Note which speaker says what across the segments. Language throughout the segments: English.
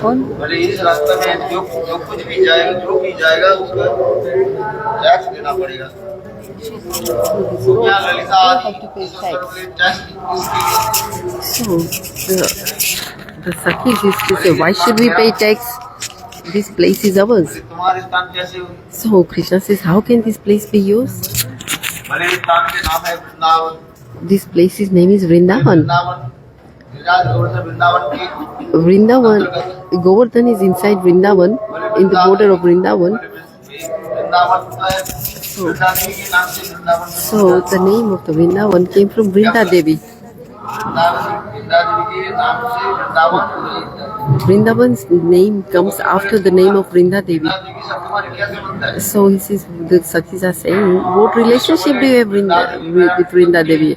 Speaker 1: कौन?
Speaker 2: बोले इस रास्ते में जो जो कुछ भी जाएगा, जो भी जाएगा उसको टैक्स देना पड़ेगा। तो क्या ललिता आदि tax
Speaker 1: So the Sakhis used to say, why should we pay tax? This place is ours.
Speaker 2: तुम्हारे स्थान कैसे हुई?
Speaker 1: So Krishna says, how can this place be yours?
Speaker 2: भले इस स्थान के नाम है Vrindavan.
Speaker 1: This place's name is Vrindavan.
Speaker 2: Vrindavan विराज और वृंदावन की
Speaker 1: Vrindavan, Govardhan is inside Vrindavan, in the border of Vrindavan.
Speaker 2: Vrindavan है वृंदा देवी के नाम से Vrindavan.
Speaker 1: So the name of the Vrindavan came from Vrinda Devi.
Speaker 2: Vrinda Devi के नाम से Vrindavan.
Speaker 1: Vrindavan's name comes after the name of Vrinda Devi.
Speaker 2: Vrinda Devi सब तुम्हारी कैसे बनता है?
Speaker 1: So he says, the Sakhis are saying, what relationship do you have with Vrinda Devi?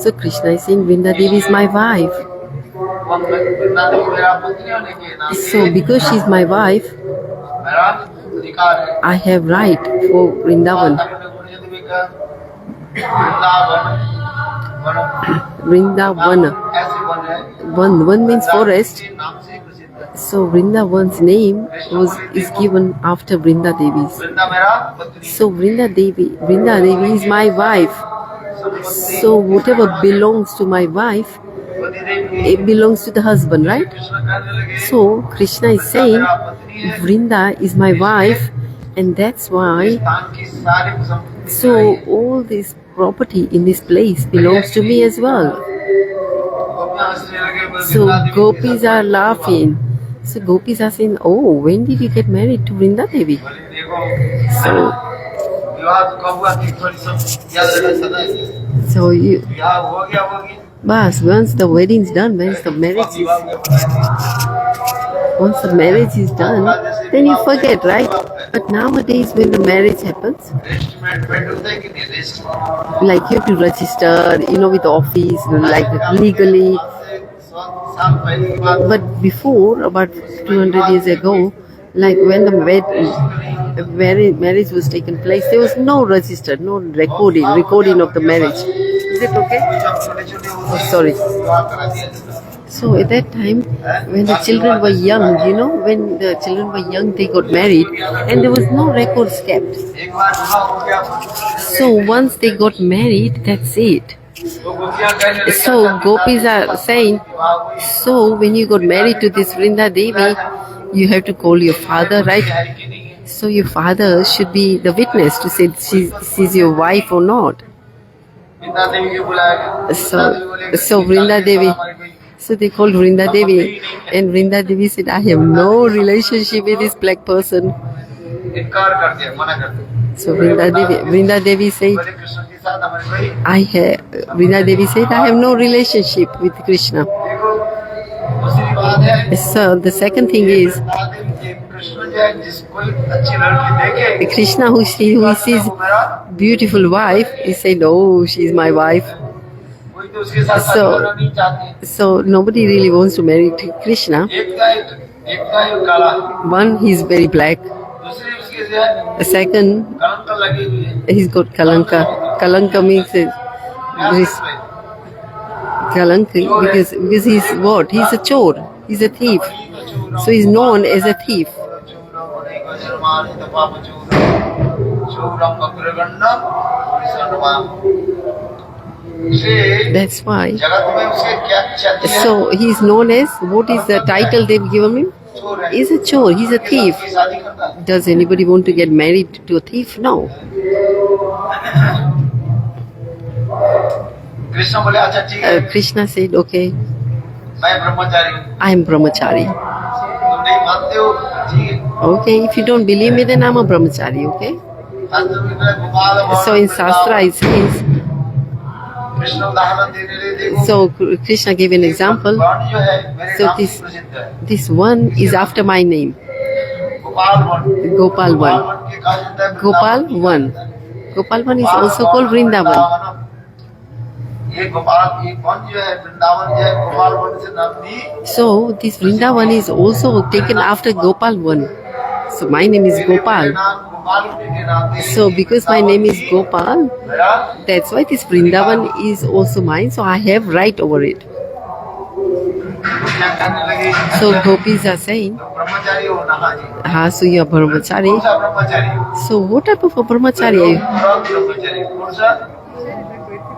Speaker 1: So Krishna is saying, Vrinda Devi is my wife.
Speaker 2: Vrinda Devi मेरा पत्नी होने के नाते
Speaker 1: So because she is my wife,
Speaker 2: मेरा अधिकार है।
Speaker 1: I have right for Vrindavan.
Speaker 2: Vrinda Devi का Vrindavan
Speaker 1: Vrindavana.
Speaker 2: ऐसे वन है।
Speaker 1: One means forest.
Speaker 2: के नाम से प्रसिद्ध है।
Speaker 1: So Vrindavan's name is given after Vrinda Devi's.
Speaker 2: वृंदा मेरा पत्नी।
Speaker 1: So Vrinda Devi is my wife. So whatever belongs to my wife,
Speaker 2: पति देवी
Speaker 1: it belongs to the husband, right?
Speaker 2: Krishna कहने लगे
Speaker 1: So Krishna is saying, Vrinda is my wife, and that's why.
Speaker 2: स्थान की सारी संपत्ति
Speaker 1: So all this property in this place belongs to me as well.
Speaker 2: गोपियां हंसने लगे।
Speaker 1: So gopis are laughing. So gopis are saying, oh, when did you get married to Vrinda Devi?
Speaker 2: बोले देखो
Speaker 1: So,
Speaker 2: विवाह तो कब हुआ कि थोड़ी सब याद रहना सदा ही।
Speaker 1: so you,
Speaker 2: विवाह हो गया होगी।
Speaker 1: bas, once the wedding's done, once the marriage is done, then you forget, right? But nowadays when the marriage happens,
Speaker 2: रेस्टमेंट होता है कि नहीं rest?
Speaker 1: like you have to register, with the office, like legally.
Speaker 2: साल पहले की बात।
Speaker 1: But before, about 200 years ago, like when the marriage was taken place, there was no register, no recording of the marriage. Is it okay? Oh, sorry. So at that time, when the children were young, they got married, and there was no records kept.
Speaker 2: एक बार विवाह हो गया।
Speaker 1: So once they got married, that's it.
Speaker 2: तो गोपियां कहने लगी
Speaker 1: So gopis are saying, so when you got married to this Vrinda Devi, you have to call your father, right? So your father should be the witness to say she's your wife or not.
Speaker 2: Vrinda Devi के बुलाया गया।
Speaker 1: So Vrinda Devi, so they called Vrinda Devi, and Vrinda Devi said, I have no relationship with this black person.
Speaker 2: इनकार कर दिया, मना कर दिया।
Speaker 1: So Vrinda Devi said,
Speaker 2: बोले कृष्ण के साथ हमारे भाई
Speaker 1: Vrinda Devi said, I have no relationship with Krishna.
Speaker 2: देखो दूसरी बात है।
Speaker 1: So the second thing is,
Speaker 2: Vrinda Devi के कृष्ण जो है जिसको अच्छी लड़की देखे
Speaker 1: Krishna who sees beautiful wife, he said, oh, she's my wife.
Speaker 2: कोई तो उसके साथ शादी करना नहीं चाहते।
Speaker 1: So nobody really wants to marry Krishna.
Speaker 2: एक का एक काला,
Speaker 1: One, he's very black.
Speaker 2: दूसरी उसके जो है
Speaker 1: The second,
Speaker 2: कलंक लगी हुई है।
Speaker 1: he's got kalanka. Kalanka means kalanka because he's what? He's a chor. He's a thief. So he's known as a thief. That's why.
Speaker 2: जगत में उसके क्या क्षति है?
Speaker 1: So he's known as, what is the title they've given him?
Speaker 2: चोर है।
Speaker 1: He's a chor. He's a thief.
Speaker 2: उसकी शादी करता है।
Speaker 1: Does anybody want to get married to a thief? No.
Speaker 2: Krishna बोले अच्छा ठीक है,
Speaker 1: Krishna said, okay,
Speaker 2: मैं ब्रह्मचारी हूँ।
Speaker 1: I am brahmachari.
Speaker 2: तुम नहीं मानते हो ठीक है।
Speaker 1: Okay, if you don't believe me, then I'm a brahmachari, okay?
Speaker 2: शास्त्र में तो गोपाल भवन
Speaker 1: So in Shastra it says,
Speaker 2: Krishna उदाहरण देने लगे, देखो
Speaker 1: so Krishna gave an example.
Speaker 2: वर्ण जो है मेरे
Speaker 1: So
Speaker 2: नाम
Speaker 1: this-
Speaker 2: से प्रसिद्ध है।
Speaker 1: This one is after my name,
Speaker 2: Gopal वर्ण।
Speaker 1: Gopal one.
Speaker 2: वर्ण के कहा जाता है
Speaker 1: Gopal one. Gopal one is also called Vrindavan.
Speaker 2: ये गोपाल ये वर्ण जो है वृंदावन जो है गोपाल वर्ण से नाम दी।
Speaker 1: So this Vrindavan is also taken after Gopal one. So my name is Gopal. So because my name is Gopal, that's why this Vrindavan is also mine. So I have right over it.
Speaker 2: दुनिया करने लगी
Speaker 1: So gopis are saying,
Speaker 2: तो ब्रह्मचारी होना हाँ जी
Speaker 1: so you are brahmachari.
Speaker 2: कौन सा ब्रह्मचारी हो
Speaker 1: So what type of a brahmachari are you?
Speaker 2: तुरक ब्रह्मचारी कौन सा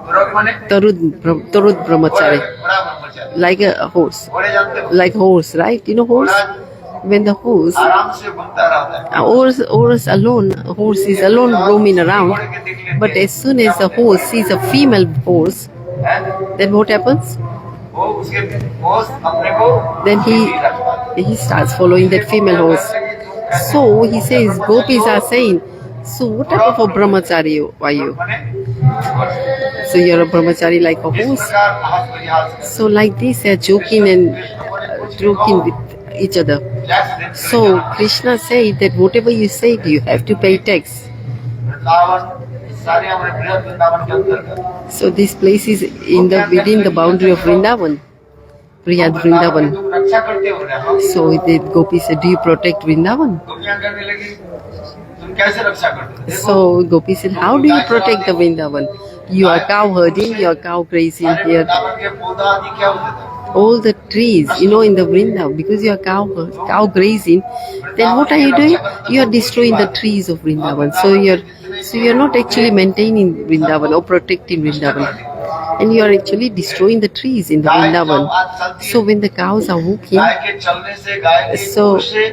Speaker 2: तुरक माने
Speaker 1: Tarud brahmachari.
Speaker 2: बड़ा ब्रह्मचारी
Speaker 1: Like a horse.
Speaker 2: घोड़े जानते हो
Speaker 1: Like horse, right? You know horse? When the horse,
Speaker 2: आराम से घूमता रहता है
Speaker 1: horse is alone roaming around. But as soon as the horse sees a female horse,
Speaker 2: हैं?
Speaker 1: then what happens?
Speaker 2: वो उसके वो अपने को
Speaker 1: Then he starts following that female horse. So he says, gopis are saying, so what type of a brahmachari are you? So you're a brahmachari like a
Speaker 2: इस
Speaker 1: horse.
Speaker 2: प्रकार हाथ परिहास
Speaker 1: So like this, they're joking and joking with each other. So Krishna said that whatever you say, you have to pay tax.
Speaker 2: Vrindavan सारे हमारे बृहद वृंदावन के अंतर्गत
Speaker 1: So this place is within the boundary of Vrindavan, Priyad Vrindavan.
Speaker 2: तुम रक्षा करते हो रहे हो
Speaker 1: So the gopis said, do you protect Vrindavan?
Speaker 2: दुनिया करने लगी तुम कैसे रक्षा करते हो देखो,
Speaker 1: So Gopi said, how do you protect the Vrindavan? You are cow herding, you are cow grazing
Speaker 2: सारे
Speaker 1: here.
Speaker 2: वृंदावन के पौधा आदि क्या होते थे
Speaker 1: All the trees, in the Vrindavan, because you are cow grazing, then what are you doing? You are destroying the trees of Vrindavan. So you're not actually maintaining Vrindavan or protecting Vrindavan. And you are actually destroying the trees in the
Speaker 2: गाय जब
Speaker 1: Vrindavan.
Speaker 2: आज चलती
Speaker 1: So
Speaker 2: है
Speaker 1: when the cows are walking,
Speaker 2: गाय के चलने से गाय के
Speaker 1: So,
Speaker 2: दूर से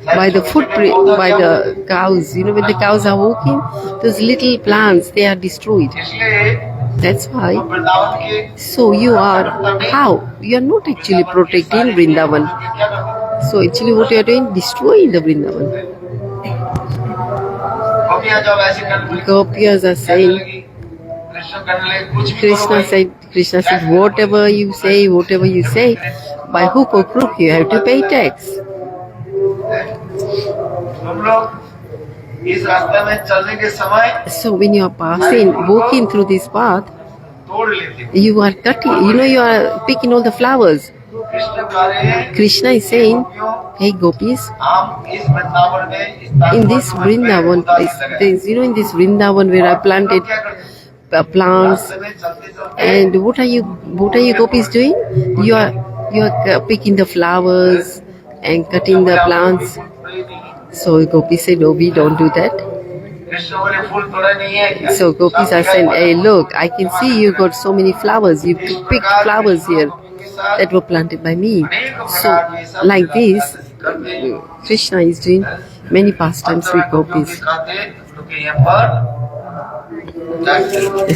Speaker 1: by the footprint, by the cows, when the cows are walking, those little plants, they are destroyed.
Speaker 2: इसलिए
Speaker 1: That's why.
Speaker 2: वृंदावन के
Speaker 1: So you are, how? You are not actually protecting Vrindavan.
Speaker 2: क्या करते
Speaker 1: So actually what you are doing, destroying the Vrindavan.
Speaker 2: गोपियां जब ऐसे करने लगी
Speaker 1: Gopiyas are
Speaker 2: कहने
Speaker 1: saying,
Speaker 2: लगी कृष्ण करने लगे कुछ भी करो
Speaker 1: Krishna said, whatever you say, by hook or crook you have to pay tax.
Speaker 2: तुम लोग इस रास्ते में चलने के समय
Speaker 1: So when you are walking through this path,
Speaker 2: तोड़ लेते हो
Speaker 1: you are cutting, you are picking all the flowers.
Speaker 2: Krishna बता रहे हैं
Speaker 1: Krishna is saying,
Speaker 2: गोपियों,
Speaker 1: hey gopis,
Speaker 2: हम इस वृंदावन में इस स्थान
Speaker 1: in
Speaker 2: पर
Speaker 1: this
Speaker 2: तुम्हारे
Speaker 1: Vrindavan
Speaker 2: पेड़
Speaker 1: place,
Speaker 2: पौधा
Speaker 1: there is, in this Vrindavan where I planted
Speaker 2: क्या करते हैं?
Speaker 1: plants,
Speaker 2: रास्ते में चलते चलते
Speaker 1: and what are you gopis doing? You are picking the flowers and cutting the plants. So gopis said, no, we don't do that.
Speaker 2: Krishna बोले फूल तोड़े नहीं है क्या?
Speaker 1: So gopis are saying, hey look, I can see you got so many flowers, you picked flowers here that were planted by me. So like this, Krishna is doing many pastimes with gopis.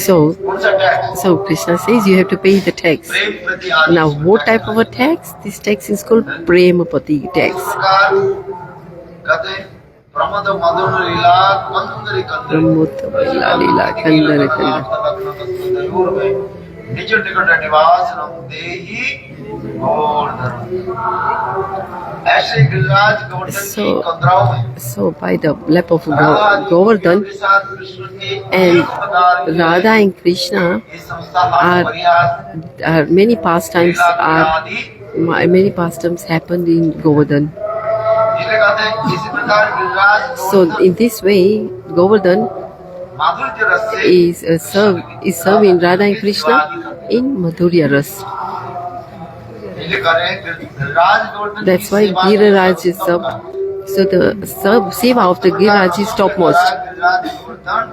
Speaker 1: So Krishna says you have to pay the tax. Now what type of a tax? This tax is called Premapati tax.
Speaker 2: Pramod Madhur Leela कंदरी कंदरी
Speaker 1: Brahmottamila Lila Kandara Kandara.
Speaker 2: निज निकट निवास नम देहि गोवर्धन ऐसे गिरिराज गोवर्धन की कंदराओं में
Speaker 1: So by the lap of Govardhan
Speaker 2: के साथ कृष्ण के
Speaker 1: and
Speaker 2: एक प्रकार की
Speaker 1: Radha and Krishna
Speaker 2: ये संस्था हाथ परिहास
Speaker 1: are many pastimes
Speaker 2: आदि
Speaker 1: happened in Govardhan.
Speaker 2: इसलिए कहते हैं इसी प्रकार Giriraj
Speaker 1: So in this way, Govardhan
Speaker 2: माधुर्य रस से
Speaker 1: is serving Radha and Krishna in Madhurya Ras.
Speaker 2: इसलिए कह रहे हैं गिरिराज गोवर्धन
Speaker 1: That's
Speaker 2: की
Speaker 1: why
Speaker 2: सेवा
Speaker 1: Giriraj is served. So the seva of the Giriraj is topmost.
Speaker 2: Giriraj Govardhan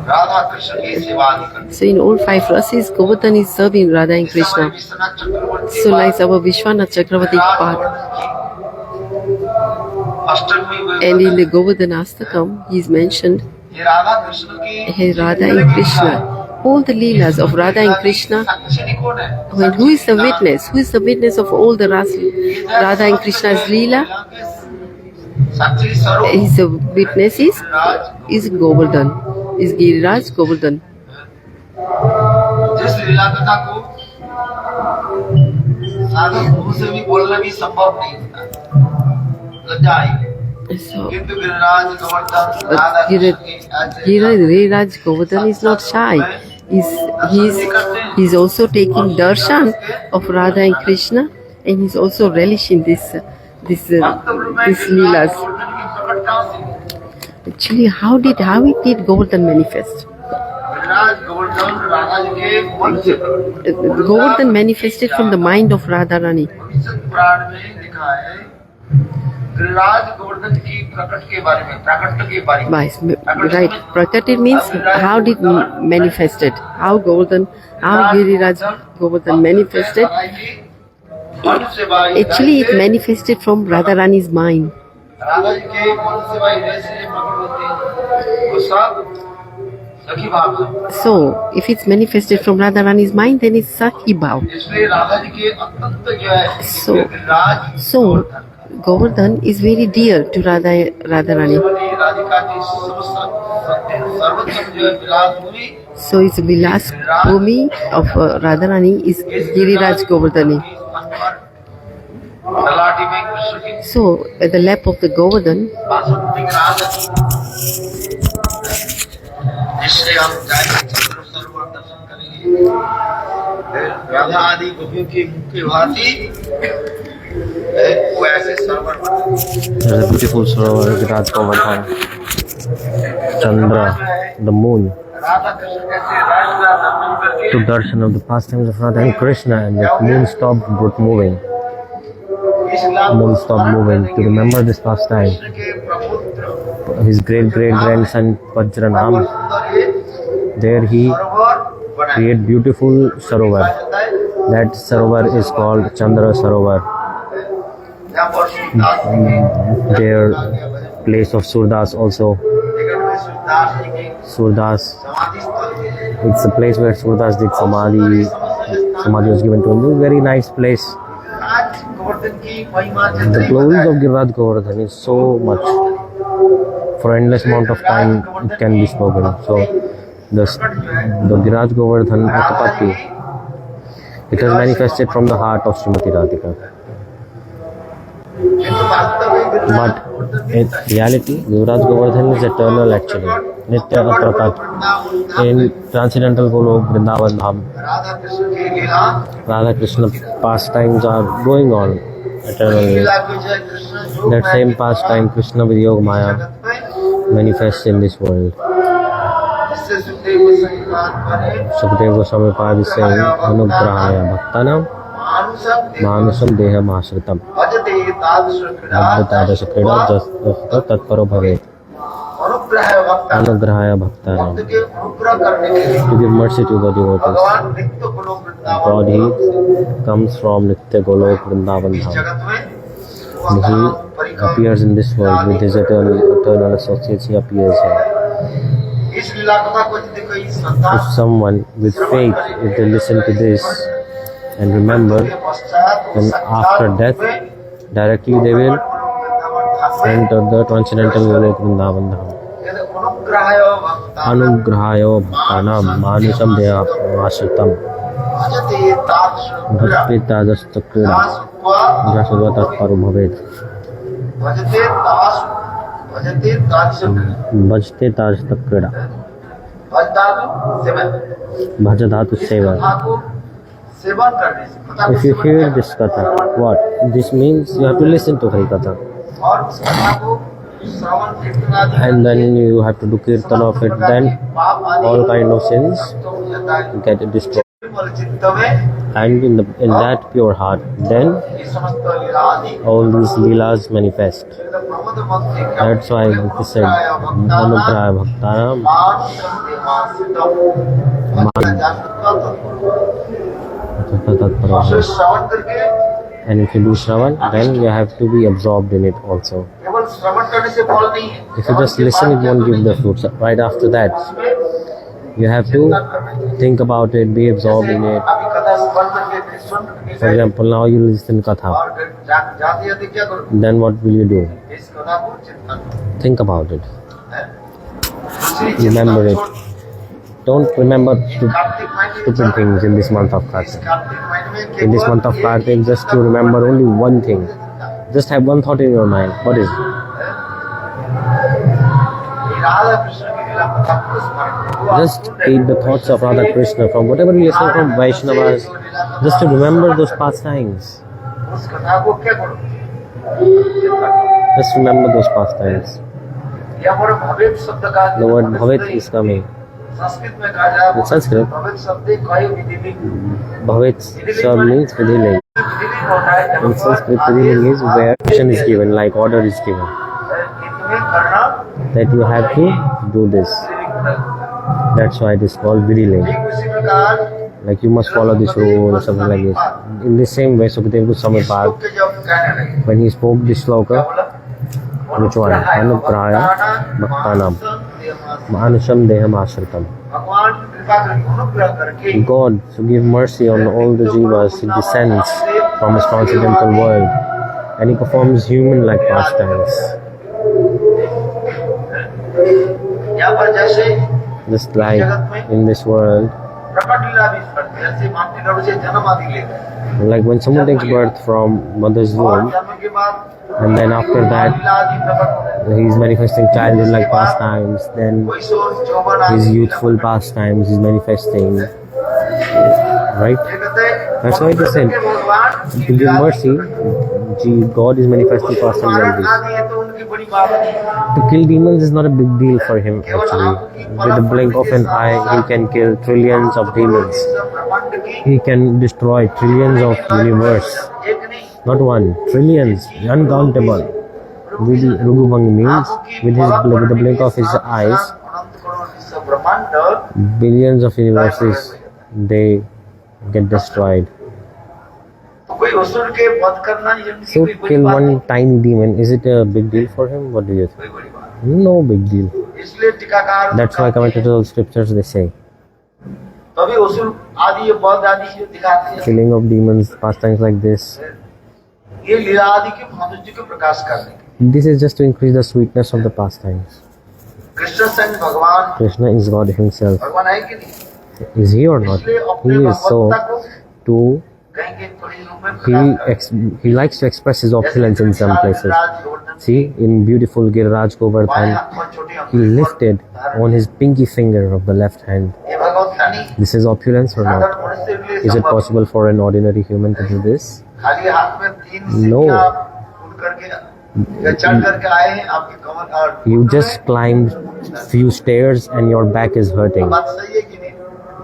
Speaker 2: Radha Krishna की सेवा आदि करते
Speaker 1: So in all five rases, Govardhan is serving Radha and
Speaker 2: हैं।
Speaker 1: Krishna.
Speaker 2: Vishwanath Chakraborty
Speaker 1: So like our Vishwanath Chakravarti path.
Speaker 2: Ashtami
Speaker 1: And in the Govardhan Astakam, he is mentioned,
Speaker 2: ये राधा कृष्ण की
Speaker 1: hey, Radha and Krishna. All the leelas of Radha and Krishna,
Speaker 2: साक्षी कौन है?
Speaker 1: when who is the witness? Who is the witness of all the Radha and Krishna's leela?
Speaker 2: साक्षी स्वरूप
Speaker 1: His witness is Govardhan, is Giriraj Govardhan.
Speaker 2: जिस लीला कथा को साधक मुंह से भी बोलना भी संभव नहीं था लज्जा आएगी
Speaker 1: So,
Speaker 2: किंतु गिरिराज गोवर्धन
Speaker 1: but
Speaker 2: राधा कृष्ण की ऐसे
Speaker 1: Giriraj Govardhan is not shy. He's also taking darshan of Radha and Krishna, and he's also relishing this leelas.
Speaker 2: Govardhan की प्रकट कहाँ से
Speaker 1: Actually, how it did Govardhan manifest?
Speaker 2: Giriraj Govardhan Radha ji के मन से प्रकट।
Speaker 1: Govardhan manifested from the mind of Radharani.
Speaker 2: भविष्य पुराण में लिखा है गिरिराज गोवर्धन की प्रकट के बारे में, प्रकट के बारे में।
Speaker 1: Right. Prakatir means how did manifested. How Giriraj Govardhan manifested. Actually, it manifested from Radharani's mind.
Speaker 2: Radha ji के मन से भाई वैसे प्रकट होते हैं वो सब सखी भाव है।
Speaker 1: So, if it's manifested from Radharani's mind, then it's Sakhi Bhav.
Speaker 2: इसलिए राधा जी के अत्यंत जो है Giriraj
Speaker 1: So, Govardhan is very dear to Radharani.
Speaker 2: Radhika की सर्वोत्तम जो है विलास भूमि।
Speaker 1: So, it's Vilas Bhumi of Radharani is Giriraj Govardhani.
Speaker 2: ललाटी में कृष्ण की
Speaker 1: So, at the lap of the Govardhan,
Speaker 2: basundi Radha जिससे हम जाएंगे चंद्र सरोवर दर्शन करेंगे। राधा आदि गोपियों की मुख्य भांति वो ऐसे सरोवर
Speaker 3: There's a beautiful Sarovar, Giriraj Govardhan, Chandra, the moon,
Speaker 2: Radha Krishna कैसे राजलीला दर्शन करके
Speaker 3: to darshan of the pastimes of Radha and Krishna, and the moon stopped moving.
Speaker 2: इस लाभ
Speaker 3: Moon stopped moving to remember this pastime.
Speaker 2: Krishna के प्रपुत्र
Speaker 3: His great grandson Vajranam,
Speaker 2: सुंदर ये
Speaker 3: there he
Speaker 2: सरोवर बनाए
Speaker 3: created beautiful Sarovar.
Speaker 2: जाता है।
Speaker 3: That Sarovar is called Chandra Sarovar.
Speaker 2: यहाँ पर सूरदास जी के
Speaker 3: Their place of Surdas also.
Speaker 2: निकट में सूरदास जी की
Speaker 3: Surdas,
Speaker 2: समाधि स्थल है।
Speaker 3: it's a place where Surdas did Samadhi. Samadhi was given to him. Very nice place.
Speaker 2: आज गोवर्धन की महिमा
Speaker 3: The
Speaker 2: जितनी
Speaker 3: glories of Giriraj Govardhan is so much. For endless amount of time it can be spoken. So the Giriraj Govardhan Atapati, it has manifested from the heart of Srimati Radhika.
Speaker 2: किंतु वास्तव में
Speaker 3: But in reality, Giriraj Govardhan is eternal actually. Nitya Aprakat. In transcendental Golok, Vrindavan Dham,
Speaker 2: Radha Krishna की लीला
Speaker 3: Radha Krishna pastimes are going on eternally.
Speaker 2: लीला की जय कृष्ण जो
Speaker 3: That same pastime, Krishna with Yoga Maya,
Speaker 2: जगत में
Speaker 3: manifests in this world.
Speaker 2: जिससे सुखदेव संघात बने
Speaker 3: Sukadeva Goswami Pad is saying, Anugrahaya Bhaktanam Manusam Deham Ashritam
Speaker 2: भजते तादृश
Speaker 3: Adhyatadasha Krida Jasta Tatparo Bhavet
Speaker 2: अनुग्रह भक्त
Speaker 3: Anugrahaya Bhaktanam,
Speaker 2: भक्त के अनुग्रह करने के लिए
Speaker 3: to give mercy to the devotees.
Speaker 2: भगवान नित्य गुणों Vrindavan
Speaker 3: God, he comes from Nitya Golok Vrindavan
Speaker 2: इस
Speaker 3: Dham.
Speaker 2: जगत में
Speaker 3: And he appears in this world with his eternal associates. He appears here.
Speaker 2: इस लीला कथा को यदि कोई श्रद्धा
Speaker 3: If someone with faith, if they listen to this and remember,
Speaker 2: के पश्चात
Speaker 3: then after death, directly they will enter the transcendental Golok Vrindavan Dham.
Speaker 2: यदि अनुग्रह भक्त
Speaker 3: Anugrahaya Bhaktanam Manusam Deham Ashritam
Speaker 2: भजते तादृश
Speaker 3: Bhaktita Jasta Krida
Speaker 2: दासुत्वा
Speaker 3: Jasudha Tatparo Bhavet
Speaker 2: भजते तादृश
Speaker 3: Bhajte Tajta Krida
Speaker 2: भजदानु सेवन
Speaker 3: Bhajadhatu Seva.
Speaker 2: कथा को सेवन करने से कथा को
Speaker 3: If you
Speaker 2: सेवन
Speaker 3: hear
Speaker 2: करने
Speaker 3: this katha, what? This means you have to listen to Hari Katha.
Speaker 2: और उस कथा को श्रवण कीर्तन आदि
Speaker 3: And then you have to do kirtan of it. Then
Speaker 2: पाप आदि
Speaker 3: all kind of sins
Speaker 2: तो हो जाता है
Speaker 3: get destroyed.
Speaker 2: निर्मल चित्त में
Speaker 3: And in that pure heart, then
Speaker 2: ये समस्त लीला आदि
Speaker 3: all these leelas manifest.
Speaker 2: एकदम प्रमोद मत से क्या
Speaker 3: That's why it is said, Anugrahaya Bhaktanam
Speaker 2: मान शक्ति मान सिद्धम भजते जासुत्वा
Speaker 3: Jasudha Tatparo
Speaker 2: और
Speaker 3: Bhavet.
Speaker 2: श्रवण करके
Speaker 3: And if you do Shravan, then you have to be absorbed in it also.
Speaker 2: केवल श्रवण करने से फल नहीं है
Speaker 3: If you just listen, it won't give the fruits. Right after that, you have to think about it, be absorbed in it.
Speaker 2: अभी कथा श्रवण करके फिर सुन करके
Speaker 3: For example, now you listen Katha.
Speaker 2: और जाते जाते क्या करो
Speaker 3: Then what will you do?
Speaker 2: इस कथा को चिंतन
Speaker 3: Think about it.
Speaker 2: दूसरी
Speaker 3: Remember
Speaker 2: चिंतन
Speaker 3: it.
Speaker 2: छोड़
Speaker 3: Don't remember
Speaker 2: कार्तिक महीने
Speaker 3: stupid things in this month of
Speaker 2: इस
Speaker 3: Kartik.
Speaker 2: कार्तिक महीने में
Speaker 3: In this month of Kartik, just to remember only one thing. Just have one thought in your mind. What is it?
Speaker 2: Radha Krishna की लीला कथा को स्मरण करो।
Speaker 3: Just keep the thoughts of Radha Krishna from whatever you listen from Vaishnavas. Just to remember those pastimes.
Speaker 2: उस कथा को क्या करो
Speaker 3: Just remember those pastimes.
Speaker 2: यहाँ पर भवेत शब्द का
Speaker 3: The word Bhavet is coming.
Speaker 2: Sanskrit में कहा जाए
Speaker 3: In Sanskrit,
Speaker 2: भविष्य शब्द कई विधि
Speaker 3: Bhavit sub means Vidhiling.
Speaker 2: होता है
Speaker 3: In Sanskrit, Vidhiling is where action is given, like order is given.
Speaker 2: इतने करना
Speaker 3: That you have to do this. That's why it is called Vidhiling.
Speaker 2: ठीक उसी प्रकार
Speaker 3: Like you must follow this rule or something like this. In the same way, Sukadeva Goswami Pad,
Speaker 2: के जब कहने लगे
Speaker 3: when he spoke this sloka, which one? Anupraya Bhaktanam Manusham Deham Ashritam.
Speaker 2: भगवान कृपा करके अनुग्रह करके
Speaker 3: God, to give mercy on all the jivas, he descends from his transcendental world and he performs human-like pastimes.
Speaker 2: यहाँ पर जैसे
Speaker 3: Just like in this world,
Speaker 2: प्रकट लीला भी करते हैं ऐसे मानते गर्भ से जन्म आदि लेते हैं
Speaker 3: like when someone takes birth from mother's
Speaker 2: और
Speaker 3: womb,
Speaker 2: जन्म के बाद
Speaker 3: and then after that
Speaker 2: लीला आदि प्रकट होते हैं
Speaker 3: he is manifesting childhood-like pastimes, then
Speaker 2: कोई सोच जौवन आदि
Speaker 3: his youthful pastimes is manifesting, right?
Speaker 2: ये कहते हैं
Speaker 3: That's why it is said,
Speaker 2: भगवान
Speaker 3: to give mercy, God is manifesting pastimes like this.
Speaker 2: आदि है तो उनकी बड़ी बात नहीं
Speaker 3: To kill demons is not a big deal for him actually. With the blink of an eye, he can kill trillions of demons.
Speaker 2: ब्रह्मांड की
Speaker 3: He can destroy trillions of universe.
Speaker 2: एक नहीं
Speaker 3: Not one, trillions, uncountable. Rugubang means with the blink of his eyes,
Speaker 2: अनंत करोड़ विश्व ब्रह्मांड
Speaker 3: billions of universes, they get destroyed.
Speaker 2: तो कोई असुर के वध करना ये उनकी
Speaker 3: So
Speaker 2: कोई बड़ी
Speaker 3: kill
Speaker 2: बात
Speaker 3: one
Speaker 2: नहीं
Speaker 3: tiny demon, is it a big deal for him? What do you think?
Speaker 2: कोई बड़ी बात
Speaker 3: No big deal.
Speaker 2: नहीं। इसलिए टीकाकार
Speaker 3: That's why commentators of scriptures they say
Speaker 2: तभी असुर आदि ये वध आदि जो दिखाते हैं
Speaker 3: killing of demons, pastimes like this.
Speaker 2: ये लीला आदि के माधुर्य के प्रकाश करने के
Speaker 3: This is just to increase the sweetness of the pastimes.
Speaker 2: Krishna संग भगवान
Speaker 3: Krishna is God himself.
Speaker 2: भगवान है कि नहीं
Speaker 3: Is he or not?
Speaker 2: इसलिए
Speaker 3: He
Speaker 2: अपने
Speaker 3: is. So
Speaker 2: भगवत्ता को
Speaker 3: to
Speaker 2: कहेंगे थोड़ी रूप में प्रकाश
Speaker 3: he likes to express his opulence in some places. See, in beautiful Giriraj
Speaker 2: बाएं
Speaker 3: Govardhan,
Speaker 2: हाथ में छोटी
Speaker 3: he
Speaker 2: अंगुली
Speaker 3: lifted on his pinky finger of the left hand.
Speaker 2: ये भगवत्ता नहीं
Speaker 3: This is opulence or
Speaker 2: साधारण
Speaker 3: not?
Speaker 2: मनुष्य के लिए
Speaker 3: Is it
Speaker 2: संभव
Speaker 3: possible for an ordinary human to do this?
Speaker 2: खाली हाथ में तीन
Speaker 3: No.
Speaker 2: सीढ़ियां आप उड़ करके या चढ़ करके आए हैं आपकी कमर और
Speaker 3: You just climbed few stairs and your back is hurting
Speaker 2: बात सही है कि नहीं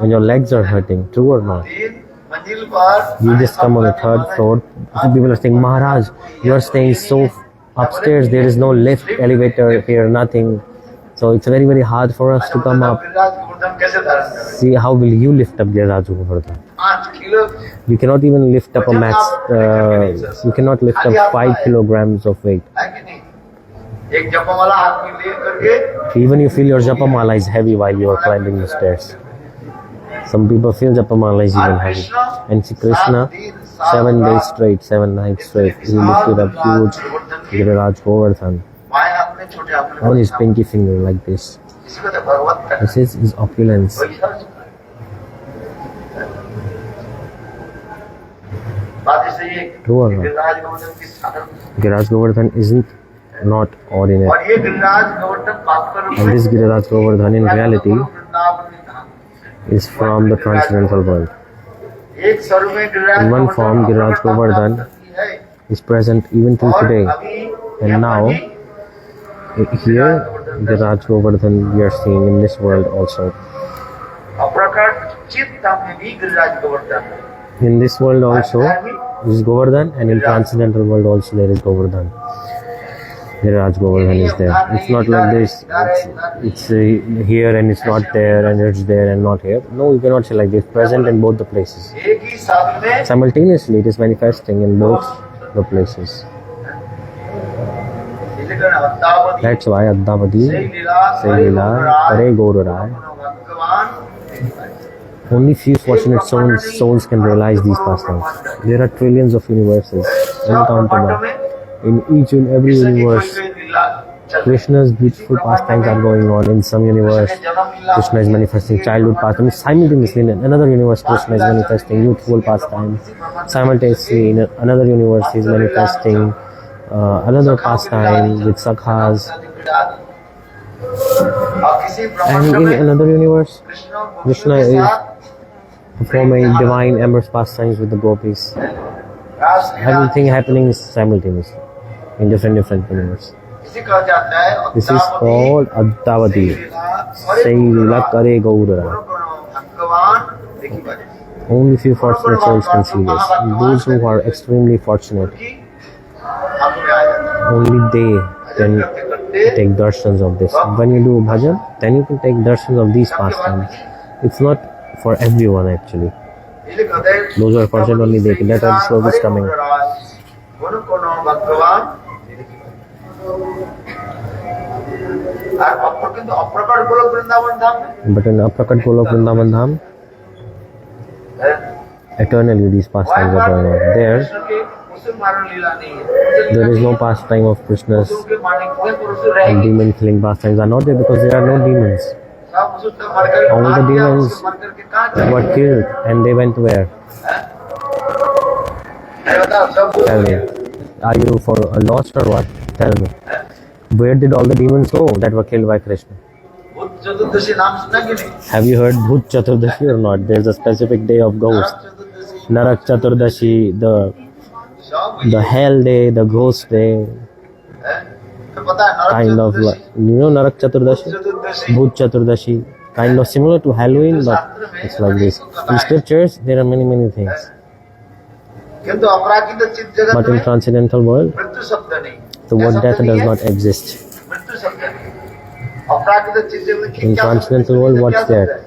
Speaker 3: and your legs are hurting. True or not?
Speaker 2: तीन मंजिल पर
Speaker 3: You just come on the third floor. People are saying, Maharaj, you are staying so upstairs. There is no lift, elevator here, nothing. So it's very, very hard for us to come up.
Speaker 2: Giriraj Govardhan कैसे धारण कर
Speaker 3: See, how will you lift up Giriraj Govardhan?
Speaker 2: 5 kilo
Speaker 3: You cannot even lift up a max. You cannot lift up 5 kilograms of weight.
Speaker 2: है कि नहीं एक जपमाला हाथ में ले करके
Speaker 3: Even you feel your japamala is heavy while you are climbing the stairs. Some people feel japamala is even heavy. And see Krishna, 7 days straight, 7 nights straight, he lifted up huge Giriraj Govardhan
Speaker 2: बाएं हाथ में छोटे हाथ में
Speaker 3: on his pinky finger like this.
Speaker 2: इसको तो भगवत का
Speaker 3: This is his opulence.
Speaker 2: कोई समझ बात ऐसे ही है
Speaker 3: True or not?
Speaker 2: Giriraj Govardhan की साधन
Speaker 3: Giriraj Govardhan isn't not ordinary.
Speaker 2: और ये गिरिराज गोवर्धन बात पर
Speaker 3: And this Giriraj Govardhan in reality is from the transcendental world.
Speaker 2: एक स्वरूप में Giriraj
Speaker 3: In one form, Giriraj Govardhan is present even till today. And now, here, Giriraj Govardhan we are seeing in this world also.
Speaker 2: अप्रकट चित्त धाम में भी Giriraj Govardhan
Speaker 3: In this world also is Govardhan, and in transcendental world also there is Govardhan. Giriraj Govardhan is there. It's not like this. It's here and it's not there, and it's there and not here. No, you cannot say like this. Present in both the places.
Speaker 2: एक ही साथ में
Speaker 3: Simultaneously, it is manifesting in both the places.
Speaker 2: लेकिन अवतावती
Speaker 3: That's why Addavadi,
Speaker 2: सही लीला
Speaker 3: Sailila, Kare Gaururai.
Speaker 2: भगवान
Speaker 3: Only few fortunate souls can realize these pastimes. There are trillions of universes, uncountable. In each and every universe, Krishna's beautiful pastimes are going on. In some universe, Krishna is manifesting childhood pastimes. Simultaneously, in another universe, Krishna is manifesting youthful pastimes. Simultaneously, in another universe, he is manifesting another pastime with sakhas. And in another universe, Krishna is performing divine amorous pastimes with the gopis. Everything happening is simultaneously in different universes. This is called Addavadi. Saila Kare Gaura.
Speaker 2: भगवान देखी बात
Speaker 3: Only few fortunate souls can see this. Those who are extremely fortunate,
Speaker 2: की हम में आ जाता
Speaker 3: only they can
Speaker 2: करते करते
Speaker 3: take darshans of this. When you do bhajan, then you can take darshans of these pastimes. It's not for everyone actually.
Speaker 2: इसलिए कहते हैं
Speaker 3: Those who are fortunate only they can. That are the slow is coming.
Speaker 2: कोनो कोनो भगवान और अपर किंतु अप्रकट गोलोक वृंदावन धाम में
Speaker 3: But in Aprakat Golok Vrindavan Dham, eternally these pastimes are going on. There is no pastime of Krishna's and demon killing pastimes are not there because there are no demons. All the demons were killed and they went where? Tell me. Are you for a lost or what? Tell me. Where did all the demons go that were killed by Krishna? Have you heard Bhut Chaturdashi or not? There's a specific day of ghost. Narak Chaturdashi, the hell day, the ghost day, kind of like, you know Narak Chaturdashi? Bhut Chaturdashi, kind of similar to Halloween, but it's like this. In scriptures, there are many things. But in transcendental world, the word death does not exist. In transcendental world, what's there?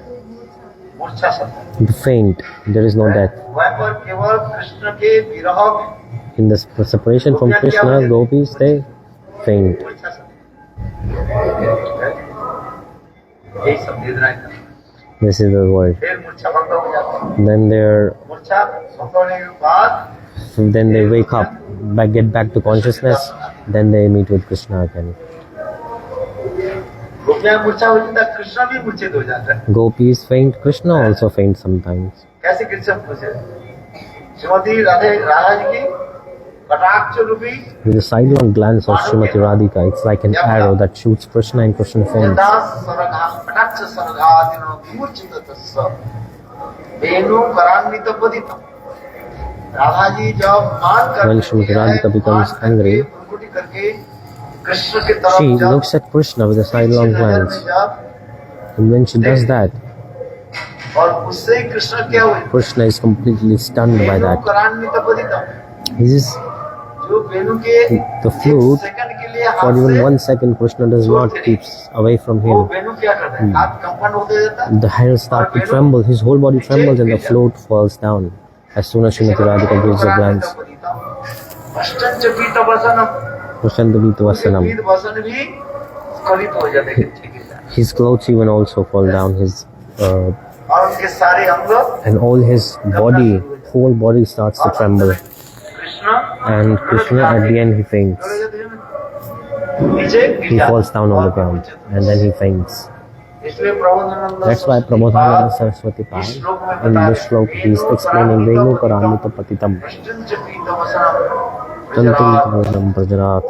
Speaker 3: The faint. There is no death. In the separation from Krishna, gopis, they faint. This is the word. Then they wake up, get back to consciousness, then they meet with Krishna again. Gopis faint, Krishna also faints sometimes. With a sidelong glance of Srimati Radhika, it's like an arrow that shoots Krishna and Krishna faints. When Srimati Radhika becomes angry, she looks at Krishna with a sidelong glance. And when she does that, Krishna is completely stunned by that. The flute, for even 1 second, Krishna does not keep away from him. The hairs start to tremble, his whole body trembles and the flute falls down as soon as Srimati Radhika gives a glance. His clothes even also fall down, and all his body, whole body starts to tremble. And Krishna at the end he faints. He falls down on the ground and then he faints. That's why Prabodhananda Saraswati Pai in this shloka he is explaining Venu Karamita Patitam Tantum Brajarat.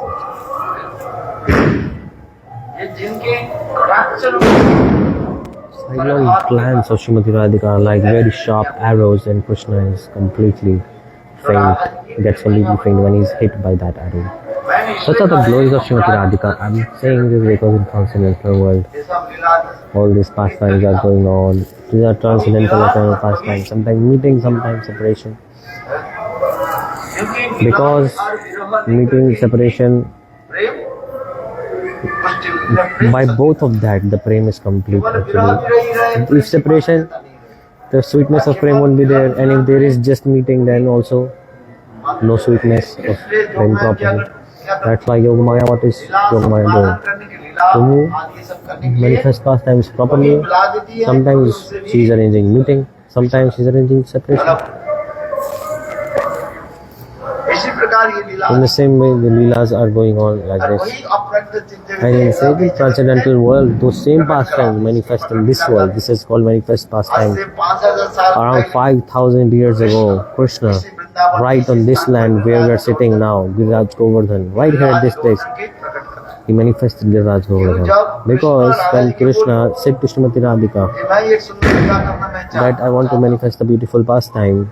Speaker 3: Sidelong glance of Srimati Radhika are like very sharp arrows and Krishna is completely faint. He gets completely faint when he is hit by that arrow. Such are the glories of Srimati Radhika. I'm saying this because in transcendental world, all these pastimes are going on. These are transcendental eternal pastimes. Sometimes meeting, sometimes separation. Because meeting, separation, by both of that, the prem is complete actually. If separation, the sweetness of prem won't be there, and if there is just meeting, then also no sweetness of prem properly. That's why Yogamaya, what is Yogamaya doing? To manifest pastimes properly, sometimes she is arranging meeting, sometimes she is arranging separation. In the same way, the Leelas are going on like this. And in the transcendental world, those same pastimes manifest in this world. This is called manifest pastime. Around 5,000 years ago, Krishna, right on this land where we are sitting now, Giriraj Govardhan, right here at this place, he manifested Giriraj Govardhan. Because when Krishna said to Srimati Radhika that I want to manifest a beautiful pastime,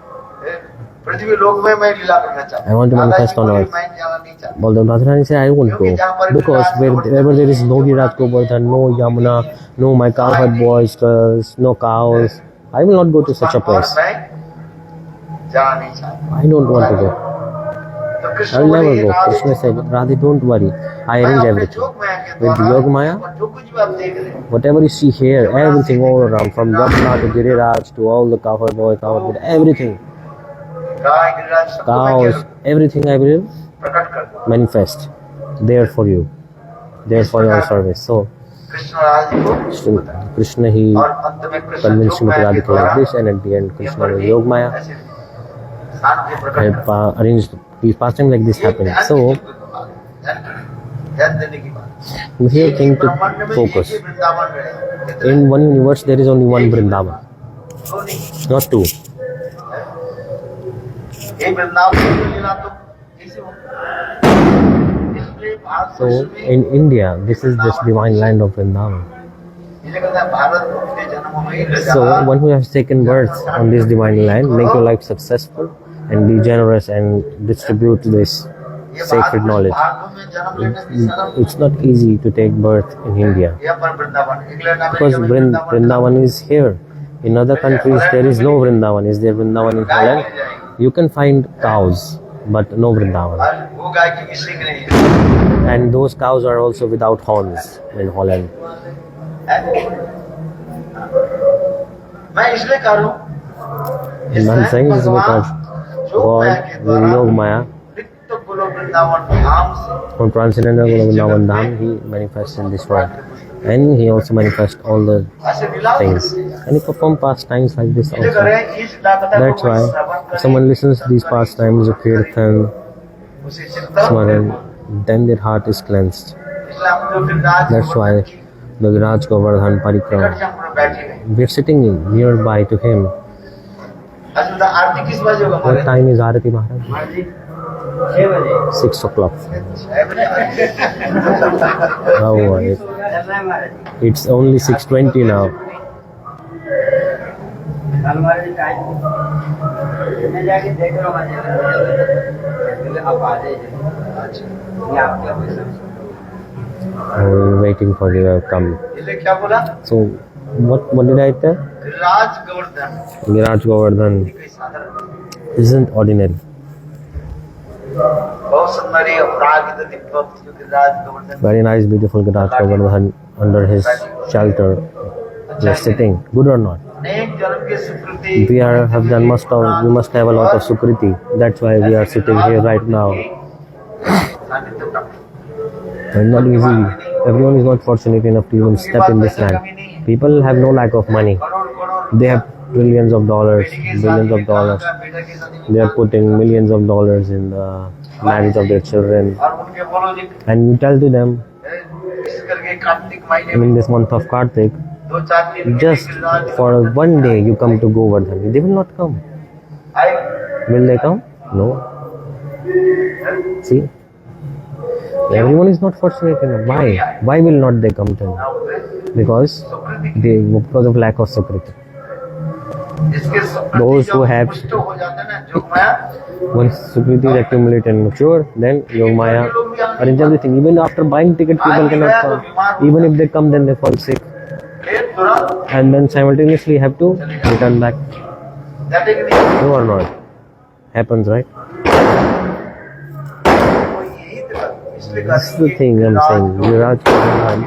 Speaker 2: पृथ्वी लोक में मैं लीला करना चाहता
Speaker 3: I want to manifest on earth.
Speaker 2: मैं जाना नहीं चाहता
Speaker 3: Although Radharani said, I won't go. Because wherever there is no Virat Govardhan, no Yamuna, no my cowherd boys, girls, no cows, I will not go to such a place.
Speaker 2: मैं जाना नहीं चाहता
Speaker 3: I don't want to go.
Speaker 2: तो
Speaker 3: I
Speaker 2: Krishna
Speaker 3: will never
Speaker 2: बोले,
Speaker 3: go.
Speaker 2: Radhe,
Speaker 3: Krishna said, Radhe, don't worry. I
Speaker 2: मैं
Speaker 3: arrange
Speaker 2: अपने
Speaker 3: everything.
Speaker 2: जोग माया के
Speaker 3: With
Speaker 2: द्वारा
Speaker 3: Yog Maya,
Speaker 2: जो कुछ भी आप देख रहे हैं
Speaker 3: whatever you see here, everything all around, from Yamuna to Giriraj to all the cowherd boys, cowherd, everything,
Speaker 2: गाय गिरिराज सबको मैं
Speaker 3: cows,
Speaker 2: क्या
Speaker 3: everything I will
Speaker 2: प्रकट कर दूं
Speaker 3: manifest there for you, there for your service. So,
Speaker 2: Krishna Radhe को
Speaker 3: Krishna, he
Speaker 2: और अंत में कृष्ण
Speaker 3: convinced
Speaker 2: जोग
Speaker 3: Srimati
Speaker 2: माया के
Speaker 3: Radhika like
Speaker 2: द्वारा
Speaker 3: this, and at the end, Krishna with Yog Maya
Speaker 2: ऐसे स्थान के प्रकट
Speaker 3: had
Speaker 2: कर
Speaker 3: arranged these pastimes like this happening. So,
Speaker 2: ध्यान देने की बात
Speaker 3: we here came to
Speaker 2: ब्रह्मांड में
Speaker 3: focus.
Speaker 2: एक ही वृंदावन रहे
Speaker 3: In one universe, there is only one Vrindavan,
Speaker 2: तो नहीं
Speaker 3: not two.
Speaker 2: ये वृंदावन की लीला तो कैसे हो इसलिए Bharat
Speaker 3: So, in India, this is this divine land of Vrindavan.
Speaker 2: ये कहता है भारत के जन्म में ही
Speaker 3: So, one who has taken birth on this divine land, make your life successful and be generous and distribute this sacred knowledge.
Speaker 2: Bharat में जन्म लेने की शर्म
Speaker 3: It's not easy to take birth in India
Speaker 2: यह पर वृंदावन इंग्लैंड
Speaker 3: because
Speaker 2: अमेरिका में
Speaker 3: Vrindavan is here. In other countries, there is no Vrindavan. Is there Vrindavan in Holland? You can find cows, but no Vrindavan.
Speaker 2: और वो गाय की भी सींग नहीं है
Speaker 3: And those cows are also without horns in Holland.
Speaker 2: मैं इसलिए करूं
Speaker 3: And I'm saying this because God, with Yog Maya,
Speaker 2: नित्य गुलो वृंदावन धाम से
Speaker 3: from Transcendental Vrindavan Dham, he manifests in this world. And he also manifests all the
Speaker 2: ऐसे लीला
Speaker 3: things. And he performed pastimes like this
Speaker 2: इसलिए
Speaker 3: also.
Speaker 2: करें इस लीला कथा
Speaker 3: That's
Speaker 2: को
Speaker 3: why
Speaker 2: Shravan
Speaker 3: if
Speaker 2: करें
Speaker 3: someone listens to these pastimes of Kirtan,
Speaker 2: उसे चिंतन
Speaker 3: Smaran, then their heart is cleansed.
Speaker 2: इसलिए हम जो Giriraj
Speaker 3: That's why the Viraj Govardhan Parikrama,
Speaker 2: निकट से हम लोग बैठे हैं
Speaker 3: we are sitting nearby to him.
Speaker 2: अच्छा तो आरती किस बजे होगा
Speaker 3: What time is Arati Maharaj?
Speaker 2: महाराज जी 6 बजे
Speaker 3: 6 o'clock.
Speaker 2: 6 बजे
Speaker 3: Oh, it's only 6:20 now.
Speaker 2: हमारे टाइम मैं जाके देख रहा हूँ आप आ जाइए अच्छा ये आप क्या पैसा
Speaker 3: We're waiting for you to come.
Speaker 2: इसलिए क्या बोला
Speaker 3: So, what did I tell?
Speaker 2: Giriraj Govardhan
Speaker 3: Viraj Govardhan
Speaker 2: कोई साधारण
Speaker 3: isn't ordinary.
Speaker 2: बहुत सुंदर है अपरागित दीपक जो Giriraj Govardhan
Speaker 3: Very nice, beautiful Viraj Govardhan under his shelter. We are sitting. Good or not?
Speaker 2: अनेक जन्म की स्वीकृति
Speaker 3: We must have a lot of sukriti. That's why we are sitting here right now.
Speaker 2: सानिध्य प्राप्त
Speaker 3: And not easy. Everyone is not fortunate enough to even step in this land. People have no lack of money.
Speaker 2: Crore crore
Speaker 3: They have trillions of dollars, billions of dollars.
Speaker 2: बेटा की शादी
Speaker 3: They are putting millions of dollars in the marriage of their children.
Speaker 2: और उनके बोलो जी
Speaker 3: And you tell to them,
Speaker 2: इस करके कार्तिक महीने में
Speaker 3: in this month of Kartik,
Speaker 2: 2-4 दिन
Speaker 3: just for one day you come to Govardhan. They will not come.
Speaker 2: आए
Speaker 3: Will they come? No. See? Everyone is not fortunate enough. Why? Why will not they come to me? Because of lack of sukriti.
Speaker 2: इसके
Speaker 3: Those who have-
Speaker 2: पुष्ट हो जाते हैं ना जो माया
Speaker 3: Once sukriti is accumulated and mature, then Yog Maya arrange everything. Even after buying ticket, people cannot come. Even if they come, then they fall sick.
Speaker 2: फिर तुरंत
Speaker 3: And then simultaneously have to return back.
Speaker 2: जाते कि नहीं
Speaker 3: No or not? Happens, right?
Speaker 2: वो यही तो इसलिए
Speaker 3: That's the thing I'm saying. Viraj Govardhan,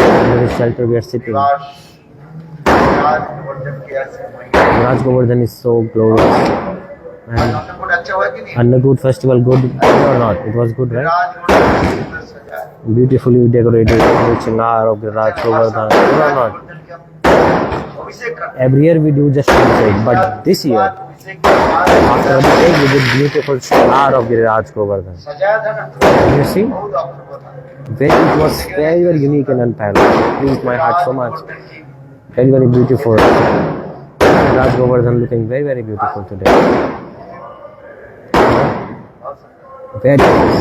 Speaker 3: under his shelter we are sitting.
Speaker 2: राज गोवर्धन के ऐसे महीने
Speaker 3: Viraj Govardhan is so glorious. And
Speaker 2: हमने बहुत अच्छा हुआ कि नहीं
Speaker 3: Annagud festival good or not? It was good, right?
Speaker 2: राज गोवर्धन के अंदर सजा है
Speaker 3: Beautifully decorated with Shingar of Viraj Govardhan. Good or not?
Speaker 2: Govardhan के हम अभिषेक करते
Speaker 3: Every year we do just one but this year,
Speaker 2: अभिषेक के बाद
Speaker 3: after everything, we did beautiful Shingar of Viraj Govardhan.
Speaker 2: सजाया था ना
Speaker 3: You see?
Speaker 2: बहुत अपूर्व था
Speaker 3: It was very, very unique and unparalleled. It pleased my heart so much. Very, very beautiful. Viraj Govardhan looking very, very beautiful today. Very nice.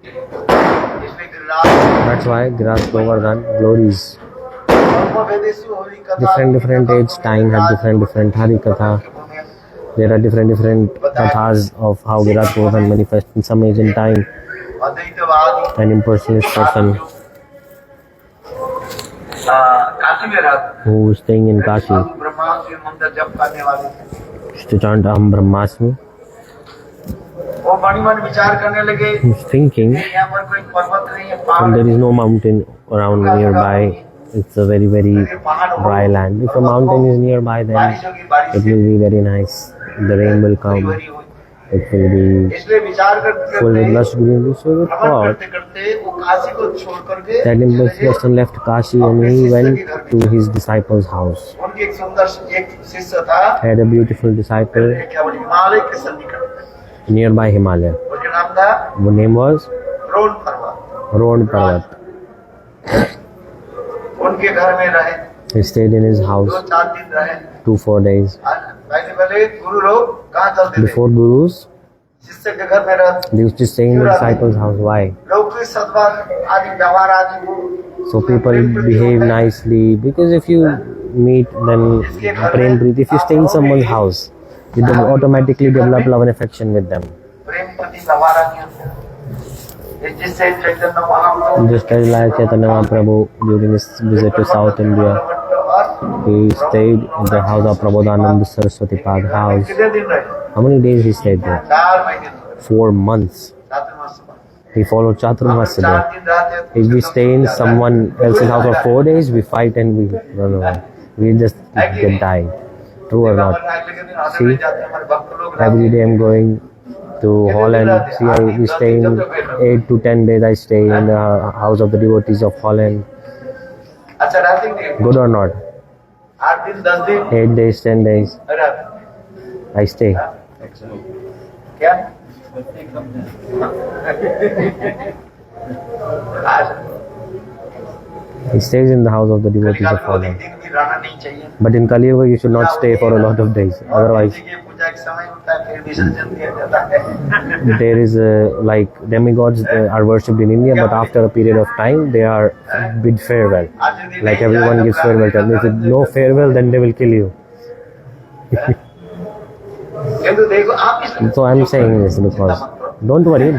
Speaker 2: इसलिए Giriraj
Speaker 3: That's why Viraj Govardhan glories.
Speaker 2: सर्ववेदेषु Hari कथा
Speaker 3: Different age time have different Hari Katha. There are different kathas of how Virat Govardhan manifests. In some age and time,
Speaker 2: अद्वैतवादी
Speaker 3: an impersonation person
Speaker 2: Kashi में रहते
Speaker 3: who is staying in Kashi
Speaker 2: ब्रह्मांड के मंत्र जप करने वाले थे।
Speaker 3: used to chant Aham Brahmasmi.
Speaker 2: वो बड़ी मन विचार करने लगे
Speaker 3: He was thinking,
Speaker 2: यहाँ पर कोई पर्वत नहीं है
Speaker 3: and
Speaker 2: पहाड़
Speaker 3: there is no mountain around nearby. It's a very dry land. If a mountain is nearby, then
Speaker 2: बारिश होगी बारिश
Speaker 3: it will be very nice. The rain will come.
Speaker 2: भरी हुई।
Speaker 3: It will be
Speaker 2: इसलिए विचार करते
Speaker 3: full with lush greenery. So we
Speaker 2: भ्रमण
Speaker 3: thought
Speaker 2: करते करते वो काशी को छोड़ करके
Speaker 3: that impulsive person left Kashi and he went to his disciple's house.
Speaker 2: उनके एक सुंदर एक शिष्य था
Speaker 3: Had a beautiful disciple
Speaker 2: क्या बोले हिमालय के सन्निकट
Speaker 3: nearby Himalaya.
Speaker 2: उसका नाम था
Speaker 3: The name was
Speaker 2: रोण पर्वत।
Speaker 3: Rohan Parvat.
Speaker 2: उनके घर में रहे
Speaker 3: He stayed in his house
Speaker 2: 2-4 दिन रहे।
Speaker 3: 2-4 days.
Speaker 2: पहले गुरु लोग कहाँ चलते थे
Speaker 3: Before Gurus,
Speaker 2: शिष्य के घर में रहते
Speaker 3: they used to stay in the disciple's house. Why?
Speaker 2: लोग भी सद्भाव आदि व्यवहार आदि वो
Speaker 3: So people behave nicely, because if you meet then prem preeti, if you stay in someone's house, you automatically develop love and affection with them.
Speaker 2: प्रेम प्रति व्यवहार आदि होते हैं। ये जिससे Chaitanya Mahaprabhu
Speaker 3: Just as like Chaitanya Mahaprabhu during his visit to South India, he stayed in the house of Prabodhananda Saraswati Pad house.
Speaker 2: कितने दिन रहे
Speaker 3: How many days he stayed there?
Speaker 2: 4 महीने
Speaker 3: 4 months.
Speaker 2: Chaturmas
Speaker 3: He followed Chaturmasya
Speaker 2: 4
Speaker 3: there.
Speaker 2: दिन रहते
Speaker 3: If we stay in someone else's house for 4 days, we fight and we run away. We just get died. True or not? See, every day I'm going to Holland. See, we stay in 8 to 10 days. I stay in the house of the devotees of Holland.
Speaker 2: अच्छा रहते हैं
Speaker 3: Good or not?
Speaker 2: 8 दिन 10 दिन
Speaker 3: 8 days, 10 days.
Speaker 2: रहते
Speaker 3: I stay.
Speaker 2: क्या आज
Speaker 3: He stays in the house of the devotees
Speaker 2: कलिकाल
Speaker 3: of
Speaker 2: को
Speaker 3: Holland.
Speaker 2: दिन भी रहना नहीं चाहिए।
Speaker 3: But in Kali Yuga, you should not stay for a lot of days. Otherwise,
Speaker 2: जी के पूजा के समय होता है फिर विसर्जन दिया जाता है।
Speaker 3: there is like demigods are worshipped in India, but after a period of time, they are bid farewell.
Speaker 2: आज यदि
Speaker 3: Like
Speaker 2: नहीं
Speaker 3: everyone
Speaker 2: जाएगा,
Speaker 3: gives farewell to them. If you no farewell, then they will kill you.
Speaker 2: किंतु देखो आप इस
Speaker 3: So I'm saying this because don't worry.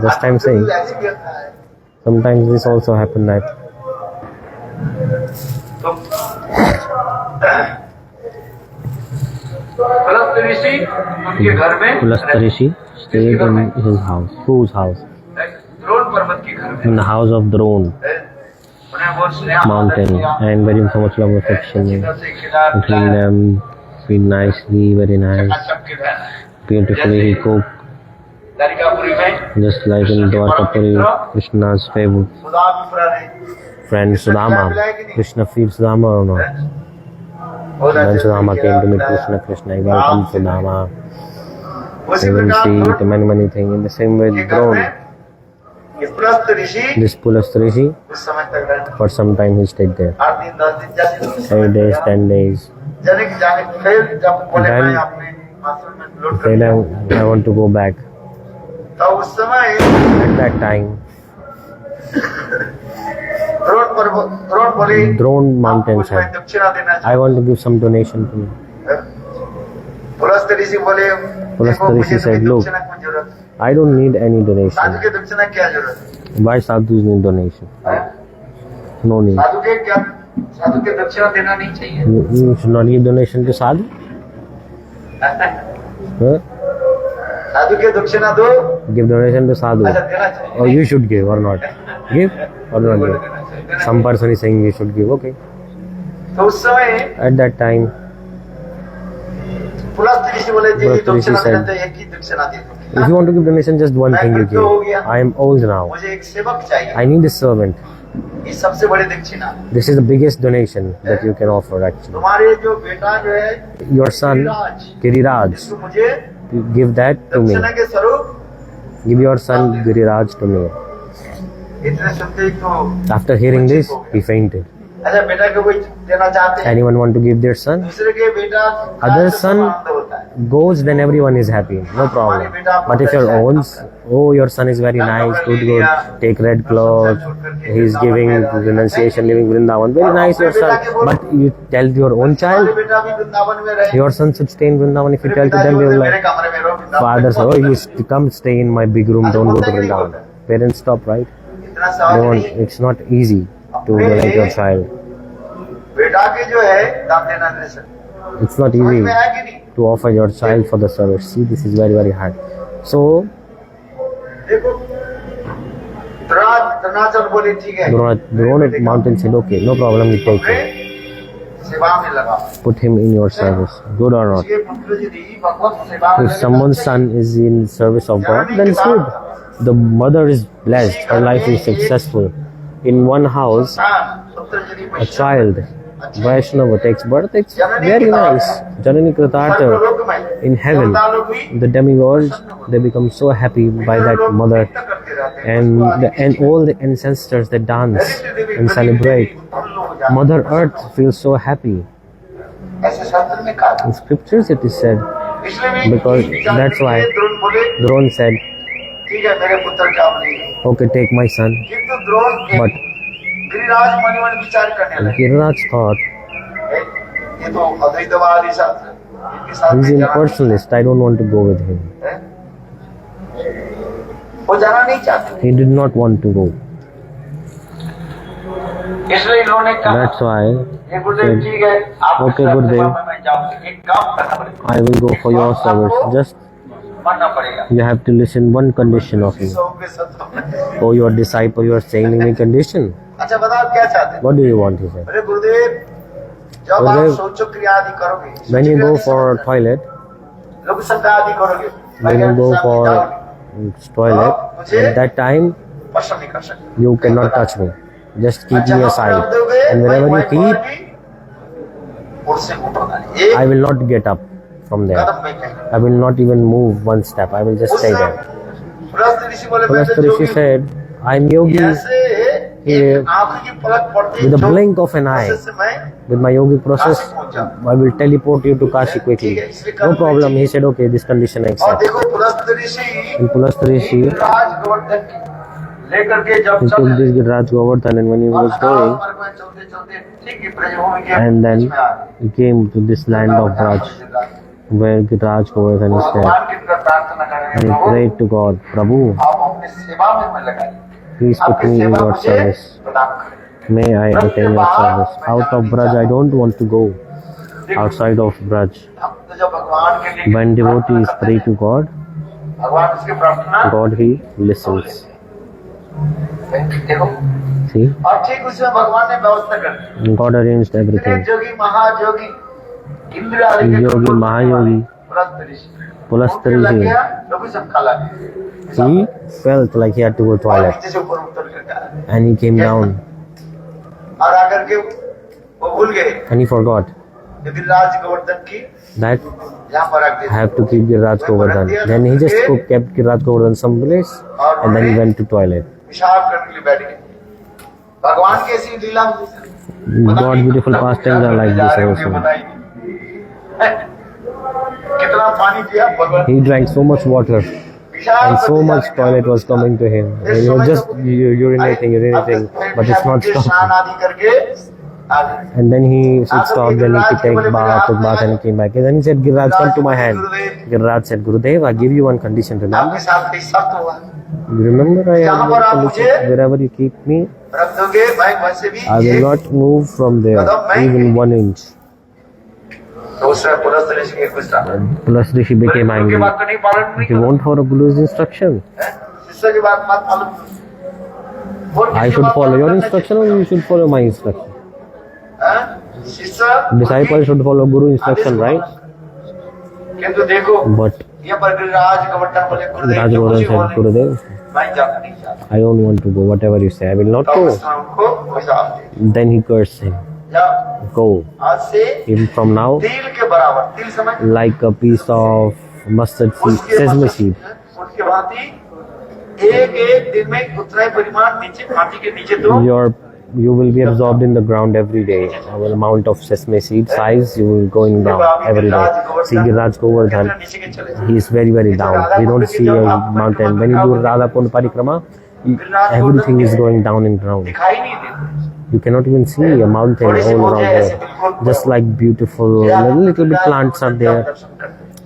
Speaker 3: Just I'm saying
Speaker 2: ऐसे भी होता है।
Speaker 3: sometimes this also happen that
Speaker 2: तो गलत ऋषि उनके घर में
Speaker 3: Pulastya Rishi stayed in his house. Whose house?
Speaker 2: Drona पर्वत के घर में
Speaker 3: In the house of Drone
Speaker 2: उन्हें बहुत स्नेह
Speaker 3: mountain, and very so much love affection between them. Feed nicely, very nice.
Speaker 2: सबके घर
Speaker 3: Beautifully he cooked,
Speaker 2: ललिकापुरी में
Speaker 3: just like in Dwarkapuri, Krishna's favorite
Speaker 2: सुदापुरा ने
Speaker 3: friend Sudama. Krishna feeds Sudama or not? When Sudama came to meet Krishna, he welcomed Sudama.
Speaker 2: उसी
Speaker 3: He will
Speaker 2: प्रकार
Speaker 3: see many things. In the same way, Drone,
Speaker 2: ये पुलस्त ऋषि
Speaker 3: this Pulastya Rishi,
Speaker 2: उस समय तक रहे
Speaker 3: for some time he stayed there.
Speaker 2: 8 दिन 10 दिन जैसे
Speaker 3: 8 days, 10 days.
Speaker 2: जाने की जाने फिर जब बोले
Speaker 3: Then-
Speaker 2: मैं अपने आश्रम में लौट
Speaker 3: Then
Speaker 2: कर
Speaker 3: I want to go back.
Speaker 2: तो उस समय
Speaker 3: At that time,
Speaker 2: द्रोण बोले
Speaker 3: Drone mountain
Speaker 2: आपको मैं
Speaker 3: said,
Speaker 2: दक्षिणा देना
Speaker 3: I want to give some donation to you.
Speaker 2: Pulast ऋषि बोले
Speaker 3: पुलस्त
Speaker 2: देखो,
Speaker 3: ऋषि
Speaker 2: मुझे
Speaker 3: said,
Speaker 2: तुम्हें
Speaker 3: "Look,
Speaker 2: दक्षिणा की जरूरत है।
Speaker 3: I don't need any
Speaker 2: Sadhu
Speaker 3: donation.
Speaker 2: के दक्षिणा क्या जरूरत है?
Speaker 3: Why sadhus need donation? No need.
Speaker 2: साधु के क्या साधु के दक्षिणा देना नहीं चाहिए
Speaker 3: You should not give donation to sadhu. Huh?
Speaker 2: साधु के दक्षिणा दो
Speaker 3: Give donation to sadhu.
Speaker 2: अच्छा देना चाहिए
Speaker 3: Or you should give or not. Give or not give. Some person is saying you should give. Okay.
Speaker 2: तो उस समय
Speaker 3: At that time,
Speaker 2: पुलस्त ऋषि बोले जी
Speaker 3: पुलस्त ऋषि
Speaker 2: दक्षिणा देना
Speaker 3: said,
Speaker 2: चाहिए एक ही दक्षिणा दे दो
Speaker 3: if you want to give donation, just one thing you give. I am old now.
Speaker 2: मुझे एक सेवक चाहिए
Speaker 3: I need a servant.
Speaker 2: ये सबसे बड़ी दक्षिणा
Speaker 3: This is the biggest donation that you can offer actually.
Speaker 2: तुम्हारे जो बेटा जो है
Speaker 3: Your son, Giriraj,
Speaker 2: इसको मुझे
Speaker 3: give that to me.
Speaker 2: दक्षिणा के स्वरूप
Speaker 3: Give your son Giriraj to me.
Speaker 2: इतने सुनते ही तो
Speaker 3: After hearing this, he fainted.
Speaker 2: अच्छा बेटा को कोई देना चाहते हैं
Speaker 3: Anyone want to give their son?
Speaker 2: दूसरे के बेटा
Speaker 3: Other
Speaker 2: से
Speaker 3: son
Speaker 2: आनंद होता है
Speaker 3: goes, then everyone is happy, no problem. But if your owns, oh, your son is very nice, good, take red clothes, he's giving renunciation, living Vrindavan, very nice your son. But you tell your own child,
Speaker 2: बेटा भी वृंदावन में रहे
Speaker 3: your son should stay in Vrindavan. If you tell to them, they will
Speaker 2: मेरे
Speaker 3: like,
Speaker 2: कमरे में रहो Vrindavan
Speaker 3: father say, oh, you come stay in my big room, don't go to Vrindavan. Parents stop, right?
Speaker 2: इतना
Speaker 3: They
Speaker 2: सहज
Speaker 3: want,
Speaker 2: नहीं
Speaker 3: it's not easy to like your child.
Speaker 2: बेटा के जो है दाम देना नहीं
Speaker 3: It's not
Speaker 2: समझ
Speaker 3: easy
Speaker 2: में आया कि नहीं
Speaker 3: to offer your child for the service. See, this is very, very hard. So,
Speaker 2: देखो द्रोणाचल बोले ठीक है
Speaker 3: Drona mountain said, okay, no problem, you take him.
Speaker 2: सेवा में लगा
Speaker 3: Put him in your service, good or not.
Speaker 2: ये पुत्र यदि भगवत सेवा में
Speaker 3: If someone's son is in service of God, then it's good. The mother is blessed, her life is successful. In one house,
Speaker 2: पुत्र यदि
Speaker 3: a child, Vaishnava takes birth, it's very nice. Janani Kritartha, in heaven, the demigods, they become so happy by that mother. And all the ancestors, they dance and celebrate. Mother Earth feels so happy.
Speaker 2: ऐसे शास्त्र में कहा
Speaker 3: In scriptures it is said,
Speaker 2: इसलिए
Speaker 3: because that's why
Speaker 2: Drona बोले
Speaker 3: Drona said,
Speaker 2: ठीक है मेरे पुत्र क्या बोले
Speaker 3: okay, take my son.
Speaker 2: किंतु द्रोण
Speaker 3: But
Speaker 2: गिरिराज मणि मन विचार करने लगे
Speaker 3: Giriraj thought,
Speaker 2: ये तो अद्वैतवादी शास्त्र इनके साथ
Speaker 3: he's
Speaker 2: में जाना
Speaker 3: impersonalist, I don't want to go with him.
Speaker 2: है। वो जाना नहीं चाहते
Speaker 3: He did not want to go.
Speaker 2: इसलिए इन्होंने कहा
Speaker 3: That's why
Speaker 2: ये गुरुदेव ठीक है आप
Speaker 3: Okay, गुरुदेव।
Speaker 2: मैं जाऊंगी एक काम करना पड़ेगा
Speaker 3: I will go for your service. Just
Speaker 2: मानना पड़ेगा
Speaker 3: you have to listen one condition of me.
Speaker 2: सौ के सत्तर
Speaker 3: Oh, your disciple, you are saying me condition.
Speaker 2: अच्छा बताओ क्या चाहते हैं
Speaker 3: What do you want? He said.
Speaker 2: अरे गुरुदेव जब आप
Speaker 3: गुरुदेव,
Speaker 2: सोचो क्रिया आदि करोगे
Speaker 3: When you go for toilet,
Speaker 2: लोग संध्या आदि करोगे
Speaker 3: when you go for toilet, at that time
Speaker 2: पसंद नहीं कर सकते
Speaker 3: you cannot touch me. Just keep me aside. And wherever you keep,
Speaker 2: उससे उठोगा नहीं एक
Speaker 3: I will not get up from there.
Speaker 2: कदम नहीं कहेंगे
Speaker 3: I will not even move one step. I will just stay there.
Speaker 2: Pulast ऋषि बोले मैं
Speaker 3: Plus
Speaker 2: तो
Speaker 3: the Rishi
Speaker 2: Jogi
Speaker 3: said, I am yogi
Speaker 2: ऐसे
Speaker 3: Here,
Speaker 2: एक आंख की पलक पड़ती
Speaker 3: with a
Speaker 2: जो
Speaker 3: blink of an eye.
Speaker 2: से मैं
Speaker 3: With my yogic process, I will teleport you to Kashi quickly. No problem. He said, okay, this condition I
Speaker 2: और
Speaker 3: accept.
Speaker 2: देखो पुलस्त ऋषि
Speaker 3: And Pulastha Rishi, he
Speaker 2: राज गोवर्धन लेकर के जब
Speaker 3: took this Giraj Govardhan, and when he was going,
Speaker 2: चलते चलते ठीक है प्रजों के
Speaker 3: and then
Speaker 2: बीच में आ गए।
Speaker 3: he came to this land of Braj, where Giraj Govardhan is there.
Speaker 2: भगवान की तरफ प्रार्थना करेंगे
Speaker 3: And he
Speaker 2: Prabhu
Speaker 3: prayed to God, Prabhu,
Speaker 2: आप अपनी सेवा में मन लगाइए
Speaker 3: please put
Speaker 2: आपकी
Speaker 3: me in
Speaker 2: सेवा
Speaker 3: your
Speaker 2: मुझे
Speaker 3: service.
Speaker 2: प्रदान करें
Speaker 3: May I attain your service. Out of Braj, I don't want to go outside of Braj.
Speaker 2: हम तो जब भगवान के लिए
Speaker 3: When devotees pray to God,
Speaker 2: भगवान उसकी प्रार्थना
Speaker 3: God, he listens.
Speaker 2: देखो
Speaker 3: See,
Speaker 2: और ठीक उसमें भगवान ने व्यवस्था कर दी
Speaker 3: God arranged
Speaker 2: इतने
Speaker 3: everything.
Speaker 2: जोगी महाजोगी इंद्र आदि के
Speaker 3: Yogi, Mahayogi,
Speaker 2: पुलस्त ऋषि
Speaker 3: Pulastha
Speaker 2: भूख लग
Speaker 3: Rishi,
Speaker 2: गया लोग सब खा लगे
Speaker 3: he felt like he had to go toilet,
Speaker 2: नीचे से ऊपर उतर कर गया
Speaker 3: and he came down
Speaker 2: और आकर के वो भूल गए
Speaker 3: and he forgot
Speaker 2: यदि राज गोवर्धन की
Speaker 3: that
Speaker 2: यहाँ पर रख
Speaker 3: I
Speaker 2: the
Speaker 3: have to keep Giraj Govardhan. Then he just kept Giraj Govardhan someplace, and then he went to toilet.
Speaker 2: पेशाब करने के लिए बैठ गए भगवान की ऐसी लीला
Speaker 3: God's beautiful pastimes are like this also.
Speaker 2: कितना पानी पिया भगवान
Speaker 3: He drank so much water, and so much toilet was coming to him. And he was just urinating, but it's not
Speaker 2: स्नान
Speaker 3: stopping.
Speaker 2: आदि करके आ गए
Speaker 3: And then he stopped, then he could take bath, and he came back. And then he said, Giraj, come to my hand. Giraj said, Gurudev, I give you one condition, remember?
Speaker 2: आपके साथ एक शर्त हुआ
Speaker 3: You remember I have one condition? Wherever you keep me,
Speaker 2: रख दोगे भाई वैसे भी
Speaker 3: I will not move from there, even 1 inch.
Speaker 2: तो उससे पुलस्त ऋषि के कुछ था
Speaker 3: Plus Rishi became
Speaker 2: उनकी
Speaker 3: angry.
Speaker 2: बात को नहीं पालन नहीं
Speaker 3: He won't follow Guru's instruction.
Speaker 2: है शिष्य की बात मत पालन और
Speaker 3: I
Speaker 2: किसी
Speaker 3: should
Speaker 2: बात
Speaker 3: follow
Speaker 2: पालन
Speaker 3: your
Speaker 2: करना
Speaker 3: instruction, or you should follow my instruction.
Speaker 2: चाहिए, हैं? शिष्य
Speaker 3: Disciple should follow Guru instruction, right?
Speaker 2: किंतु देखो
Speaker 3: But
Speaker 2: ये पर राज गोवर्धन बोले
Speaker 3: Raj
Speaker 2: गुरुदेव
Speaker 3: Govardhan
Speaker 2: जो
Speaker 3: said,
Speaker 2: कुछ
Speaker 3: Gurudev,
Speaker 2: मैं जाकर नहीं चाहता
Speaker 3: I don't want to go. Whatever you say, I will not
Speaker 2: तो
Speaker 3: go.
Speaker 2: उसने उनको पैसा दे
Speaker 3: Then he cursed him.
Speaker 2: जाओ
Speaker 3: Go.
Speaker 2: आज से
Speaker 3: Even from now,
Speaker 2: तिल के बराबर तिल समझ
Speaker 3: like a piece of mustard seed,
Speaker 2: उसके
Speaker 3: sesame seed.
Speaker 2: उसके भांति एक एक दिन में उतना ही परिमाण नीचे माटी के नीचे दो
Speaker 3: Your you will be absorbed in the ground every day. The amount of sesame seed size, you will going down every day. See Giriraj Govardhan, he is very, very down. We don't see a mountain. When you do Radha Kund Parikrama, everything is going down in ground. You cannot even see a mountain all around there. Just like beautiful, little bit plants are there.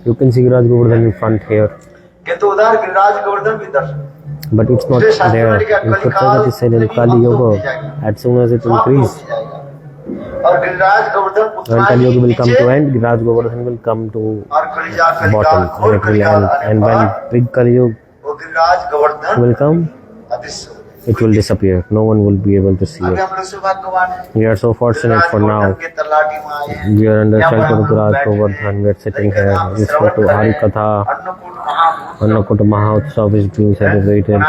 Speaker 3: You can see Giriraj Govardhan in front here. But it's not there. In Puttagati it said in Kali Yoga, as soon as it increases, when Kali Yoga will come to end, Giriraj Govardhan will come to bottom and it will end. And when big Kali Yoga will come, it will disappear. No one will be able to see it. We are so fortunate for now. We are under shelter of Giriraj Govardhan. We are sitting here. Listening to Hari Katha. Annakut Mahotsav is being celebrated.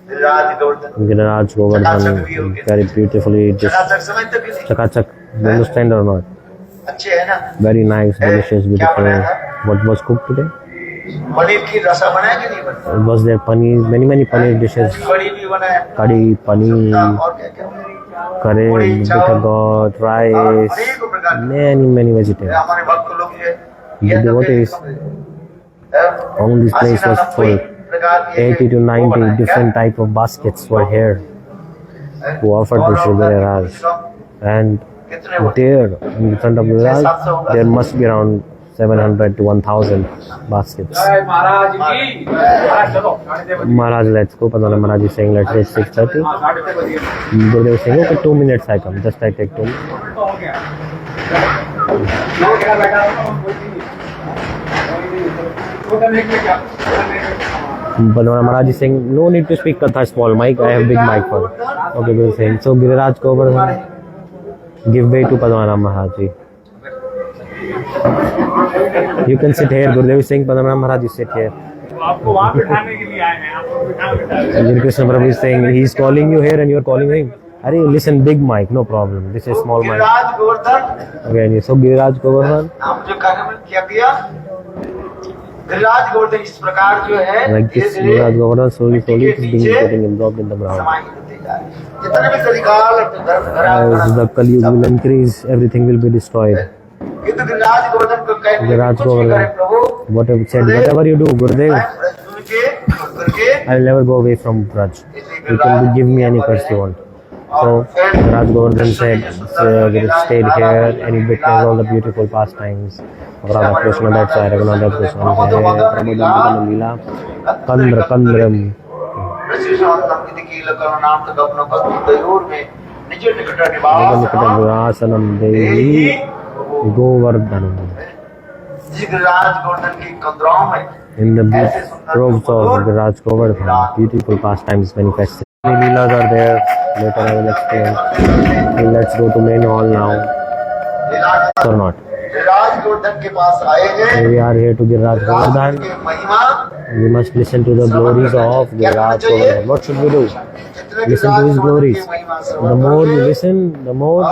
Speaker 3: Giriraj Govardhan very beautifully chakachak. You understand or not? Very nice, delicious, beautiful. What was cooked today? Was there paneer? Many paneer dishes. Curry, paneer, curry, bitter gourd, rice, many vegetables. The devotees on this place was full. 80 to 90 different type of baskets were here who offered to Shri Giriraj. And there in front of Giriraj, there must be around 700 to 1000 baskets. Maharaj, let's go. Padmanabh Maharaj is saying let's reach 6:30. Gurudev is saying okay, 2 minutes I come. Just I take 2 minutes. Padmanabh Maharaj is saying no need to speak Katha, small mic. I have big mic for it. Okay, Gurudev is saying so Giriraj Govardhan, give way to Padmanabh Maharaj. You can sit here. Gurudev is saying, Padmanabh Maharaj, you sit here. Guru Krishna Prabhu is saying, he is calling you here and you are calling him. Are you listen, big mic, no problem. This is small mic. Okay, so Giriraj Govardhan. Like this, Giriraj Govardhan slowly is getting absorbed in the ground. As the Kali Yuga will increase, everything will be destroyed. Giriraj Govardhan, whatever you do, Gurudev, I will never go away from Braj. You can give me any curse you want. So Giriraj Govardhan said, stayed here and he witnessed all the beautiful pastimes of Radha Krishna. That's why Raghunath Goswami said, Prabodham Lila Kandram. Nikata Devi Govardhanam. In the groves of Giriraj Govardhan, beautiful pastimes manifested. Many leelas are there. Later I will explain. Okay, let's go to main hall now. Or not? We are here to Giriraj Govardhan. We must listen to the glories of Giriraj Govardhan. What should we do? Listen to his glories. The more you listen, the more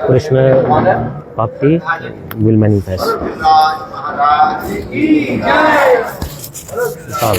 Speaker 3: Krishna Bhakti will manifest. All.